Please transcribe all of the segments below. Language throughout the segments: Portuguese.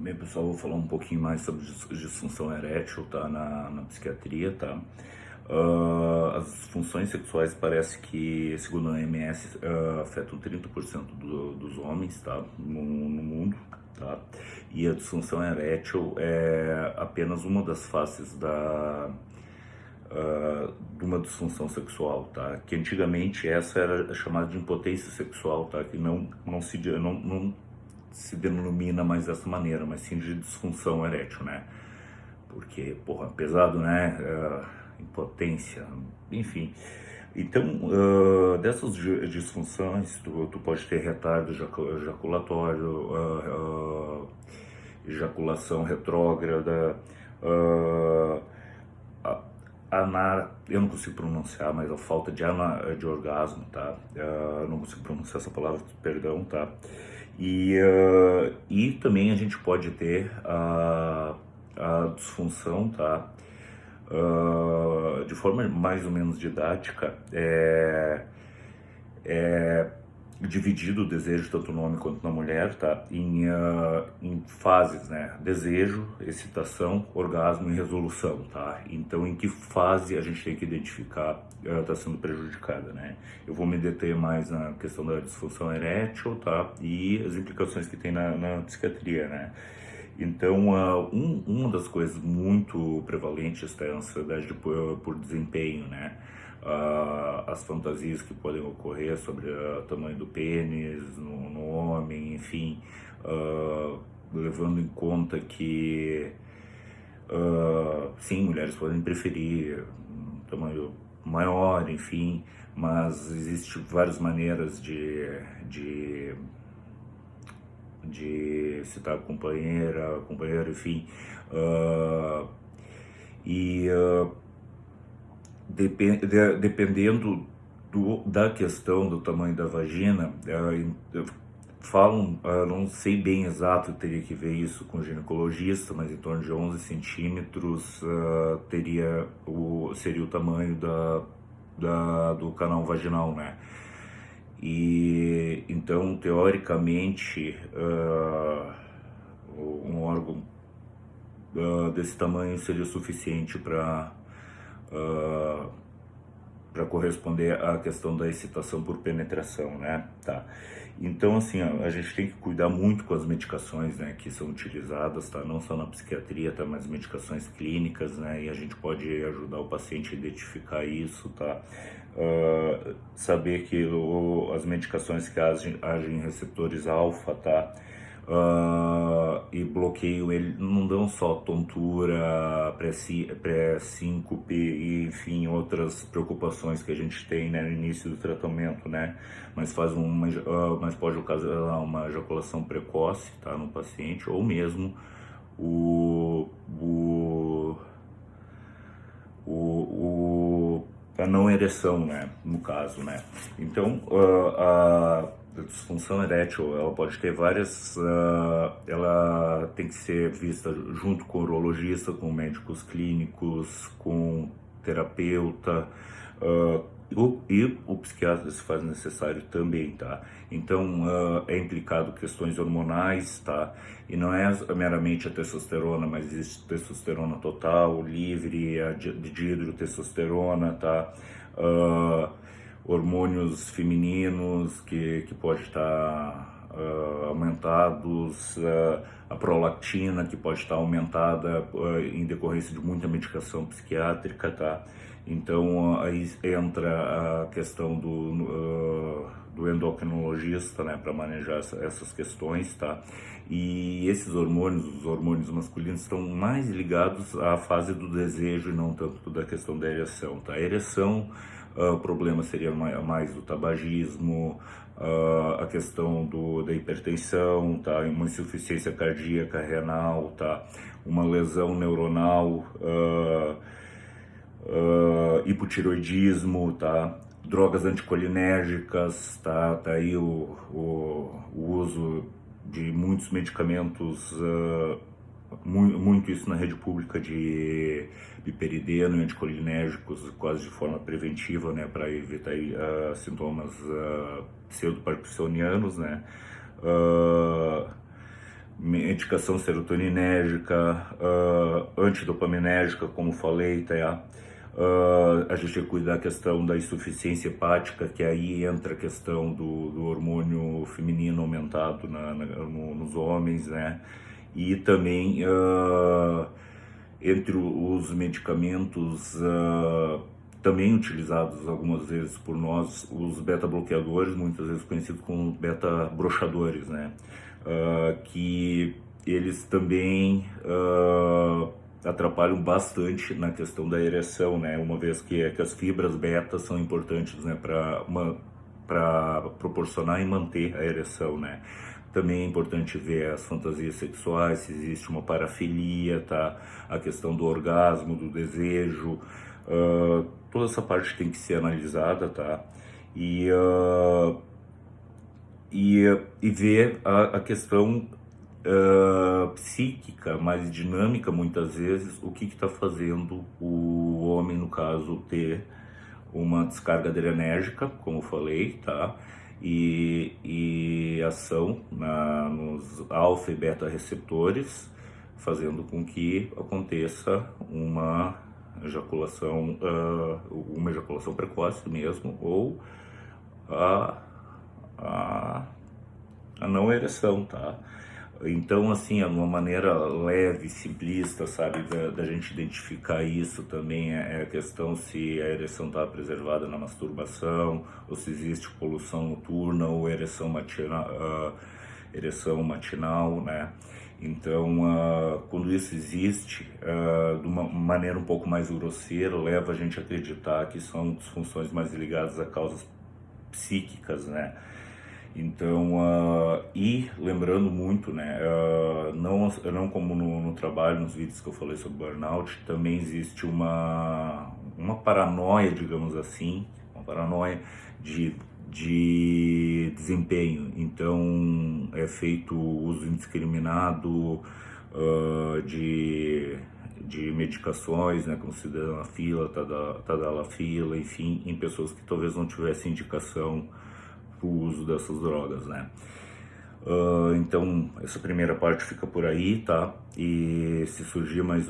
Bem, pessoal, vou falar um pouquinho mais sobre disfunção erétil, tá? Na psiquiatria, tá? As disfunções sexuais parece que, segundo a OMS, afetam 30% dos homens, tá? No mundo, tá? E a disfunção erétil é apenas uma das faces de uma disfunção sexual, tá? Que antigamente essa era chamada de impotência sexual, tá? Que não se denomina mais dessa maneira, mas sim de disfunção erétil, né? Porque, porra, pesado, né? Impotência, enfim. Então, dessas disfunções, tu pode ter retardo ejaculatório, ejaculação retrógrada, eu não consigo pronunciar, mas a falta de orgasmo, tá? Não consigo pronunciar essa palavra, perdão, tá? E também a gente pode ter a disfunção, tá? De forma mais ou menos didática, dividido o desejo tanto no homem quanto na mulher, tá? Em fases, né? Desejo, excitação, orgasmo e resolução, tá? Então, em que fase a gente tem que identificar está sendo prejudicada, né? Eu vou me deter mais na questão da disfunção erétil, tá? E as implicações que tem na psiquiatria, né? Então, uma das coisas muito prevalentes é a ansiedade por desempenho, né? As fantasias que podem ocorrer sobre o tamanho do pênis no homem, enfim, levando em conta que, sim, mulheres podem preferir um tamanho maior, enfim, mas existem várias maneiras de citar companheira, enfim, e dependendo da questão do tamanho da vagina, falam, não sei bem exato, teria que ver isso com o ginecologista, mas em torno de 11 centímetros seria o tamanho do canal vaginal, né? E então, teoricamente, um órgão desse tamanho seria suficiente para corresponder à questão da excitação por penetração, né? Tá. Então, assim, a gente tem que cuidar muito com as medicações, né, que são utilizadas, tá? Não só na psiquiatria, tá? Mas medicações clínicas, né? E a gente pode ajudar o paciente a identificar isso, tá? Saber que as medicações que agem em receptores alfa, tá? E bloqueio, ele não dão só tontura, pré-síncope e, enfim, outras preocupações que a gente tem, né, no início do tratamento, né, mas mas pode ocasionar uma ejaculação precoce, tá, no paciente, ou mesmo o, o, a não ereção, né, no caso, né. Então, a disfunção erétil, ela pode ter várias, ela tem que ser vista junto com o urologista, com médicos clínicos, com terapeuta, e o psiquiatra, se faz necessário, também, tá? Então, é implicado questões hormonais, tá? E não é meramente a testosterona, mas existe testosterona total, livre, a dihidrotestosterona, tá? Hormônios femininos que pode estar aumentados, a prolactina que pode estar aumentada em decorrência de muita medicação psiquiátrica, tá? Então aí entra a questão do endocrinologista, né, para manejar essas questões, tá? E esses hormônios, os hormônios masculinos, estão mais ligados à fase do desejo e não tanto da questão da ereção, tá? A ereção, o problema seria mais do tabagismo, a questão da hipertensão, tá? Uma insuficiência cardíaca renal, tá? Uma lesão neuronal, hipotiroidismo, tá? Drogas anticolinérgicas, tá? Tá aí o uso de muitos medicamentos, muito isso na rede pública de piperideno e anticolinérgicos quase de forma preventiva, né, para evitar sintomas pseudo-parkinsonianos, né. medicação serotoninérgica, antidopaminérgica, como falei, tá? A gente tem que cuidar da questão da insuficiência hepática, que aí entra a questão do hormônio feminino aumentado nos homens, né? E também entre os medicamentos também utilizados algumas vezes por nós, os beta-bloqueadores, muitas vezes conhecidos como beta-broxadores, né? Que eles também atrapalham bastante na questão da ereção, né? Uma vez que as fibras beta são importantes, né, para proporcionar e manter a ereção, né? Também é importante ver as fantasias sexuais, se existe uma parafilia, tá? A questão do orgasmo, do desejo, toda essa parte tem que ser analisada, tá? E ver a questão psíquica, mais dinâmica muitas vezes, o que está fazendo o homem, no caso, ter uma descarga adrenérgica, como eu falei, tá? E ação nos alfa e beta receptores, fazendo com que aconteça uma ejaculação precoce mesmo, ou a não ereção, tá? Então, assim, uma maneira leve, simplista, sabe, da gente identificar isso também é a questão se a ereção está preservada na masturbação, ou se existe poluição noturna, ou ereção matinal, né? Então, quando isso existe, de uma maneira um pouco mais grosseira, leva a gente a acreditar que são disfunções mais ligadas a causas psíquicas, né? Então, e lembrando muito, né, não como no trabalho, nos vídeos que eu falei sobre burnout, também existe uma paranoia, digamos assim, uma paranoia de desempenho. Então, é feito uso indiscriminado de medicações, né, como sildenafila, tadalafila, enfim, em pessoas que talvez não tivessem indicação o uso dessas drogas, né? Então, essa primeira parte fica por aí, tá? E se surgir mais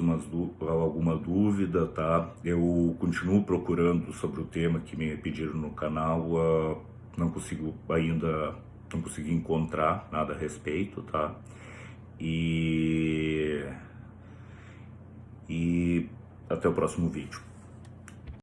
alguma dúvida, tá? Eu continuo procurando sobre o tema que me pediram no canal, não consegui encontrar nada a respeito, tá? E até o próximo vídeo.